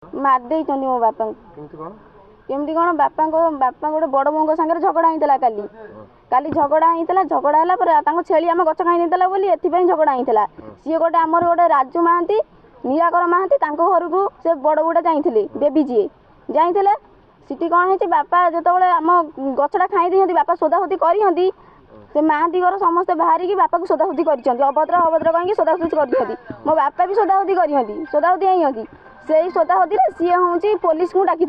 मार देइछन्ती मो बापा केमती कौन बापा गोटे बड़ बोंग सागर झगड़ा होता काली काली झगड़ा होता झगड़ा है छेली आम गच खाई बोली एथपाई झगड़ा होता सी गोटे आमर गोटे राजू महांती निराकर महांती घर को से बड़ बुढ़ा जाइए बेबी जी जाइए सीटी कौन है बापा जो आम गछटा खाई दिखती बापा सोदासोदी करती से महांती घर समस्ते बाहर बापा को सोदासोदी कर अभद्र अभद्र कहीं सोदासोदी कर मो बापा भी सोदासोदी करती सोदासोदी होती से सोदासोदी सी हूँ पुलिस को डाकी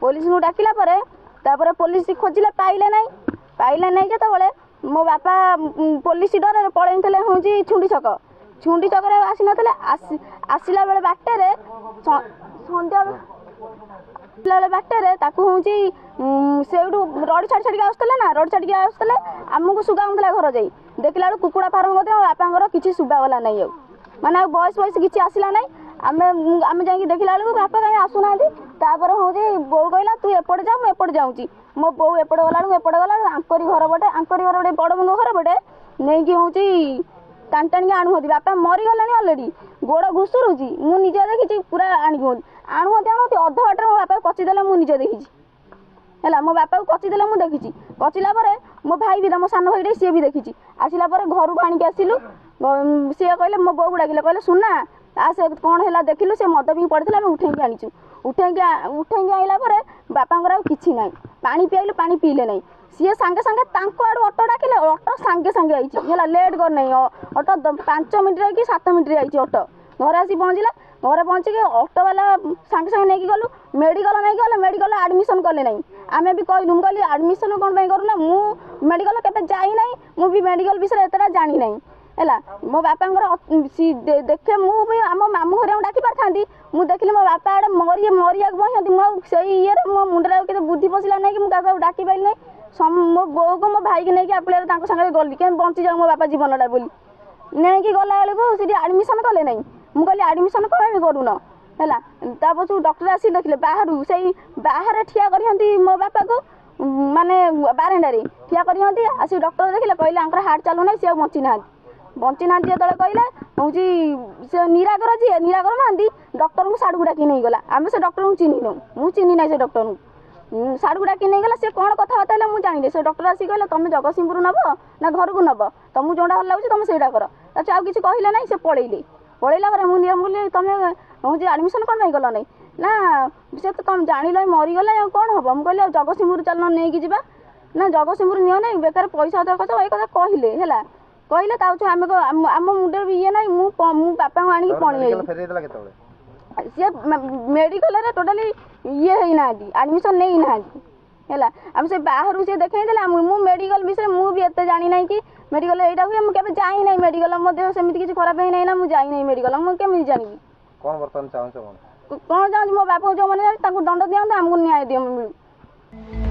पुलिस को डाकिला पुलिस खोजिले पाइले नहीं जो मो बापा पुलिस डर पलैले हूँ छुंडी छक आसी ना आसला बेले बाटे सन्ध्या बेले बाटे हूँ से रड़ी छाड़ी छाड़ी आसला ना रड़ी छाड़ी आसला आमको सुगाला घर जा देखला बेलू कुकुड़ा फार्म बापा किसी सुगागला नहीं माने बयस बयस किसी आसला ना आम जा देखला बेलू बापा कहीं आसुना हूँ बो कहला तू एपटे जा मुझे जाऊँगी मो बो एपटे गला एपटे गला आंकरी घर बटे आंकरी घर गोटे बड़ बंग घर बटे नहीं हूँ टाणी टाणी आणुहती बापा मरीगला अलरेडी गोड़ घुसुरुची मुझे देखी पूरा आणुहती आणुहती अध बाटर मो बापा कचिदेले मुझे देखी है मो बापा को कचिदेले मुझे देखी कचिला मो भाई भी मो सान भाई सी भी देखी आसला घर को आणिक आसिलु सी कहले मो बो डाकिले कहले सुना आ से कौन है देखिलु से मद भी पड़ता उठेकी आनीचु उठेकी आइला बापा किसी ना पानी पियालु पानी पीले नहीं सी सांगे सांगे आड़ू अटो डाकिले अटो सांगे सांगे आई लेट कर नहीं अटो 5 मिनिट कि 7 मिनिट आई अटो घर आसी पहुँचला घर पहुँचिक अटो वाला सांगे सांगे नहीं गलु मेडिकल नहीं गले मेडिकल आडमिशन कले नहीं आम भी कहलु कहली आडमिशन कौन करूना मु मेडिकल के जाई नहीं मु भी मेडिकल विषय एतटा जानी नहीं है मो बापा देखे मुझे आम मामू घर डाकी पारि मुझे देखिली मो बापा आड़े मरिया बहती से ये मो मुंडे के बुद्धि पशिला नहीं कि मुझे डाकी पारि नहीं मो बो को मो भाई की नहीं आपले सागर गली क्या बंची जाऊ मो बापा जीवनटा बोली नहीं कि गला बेलू सी आडमिशन कले नहीं मुझे कहली आडमिशन कहीं करून है पछू डॉक्टर आसी देखिले बाहर से बाहर ठिया करती मो बापा को माने बारंडारे ठिया करती आसी डॉक्टर देखिले कहले हार्ट चलू ना सी बंची ना जो कहले हूँ से निराकर जी निराकर महांती डॉक्टर को साड़ू डाकी नहीं गला आम से डॉक्टर को चिन्हनु मुझे चिन्ह ना से डॉक्टर को साड़ू डाकी नहीं गला से कौन कथबार्ता है मुझे जानी से डॉक्टर आसी कहले तुम जगतसिंहपुर नब ना घर को नब तुमको जोटा भल लगे तुम से कर अच्छा आउ कि कहले ना से पलैले पलैला मुझे तुम हूँ आडमिशन कौन नहीं गल नहीं ना से तो तुम जान लो मरीगला कौन हम मुझे कहली जगतसिंहपुर चल नहीं जा ना जगतसिंहपुर नियो ना बेकार पैसा खर्च ये कथा कहले है कहले आम मुंडे भी ये ना बापा को आनी पड़ी सी मेडिकल टोटाली ये है आडमिशन नहीं ना है आम से बाहर से देखा मु मेडिकल विषय मुझे एत जानी ना कि मेडिकल यहाँ हुए मुझे जाई ना मेडिकल मो देह सेमती किसी खराब है ना मुझे जाई ना मेडिकल मुझे जानी कौन चाहूँ मो बापा जो मैंने दंड दिखाते आमको न्याय दियो मिलू।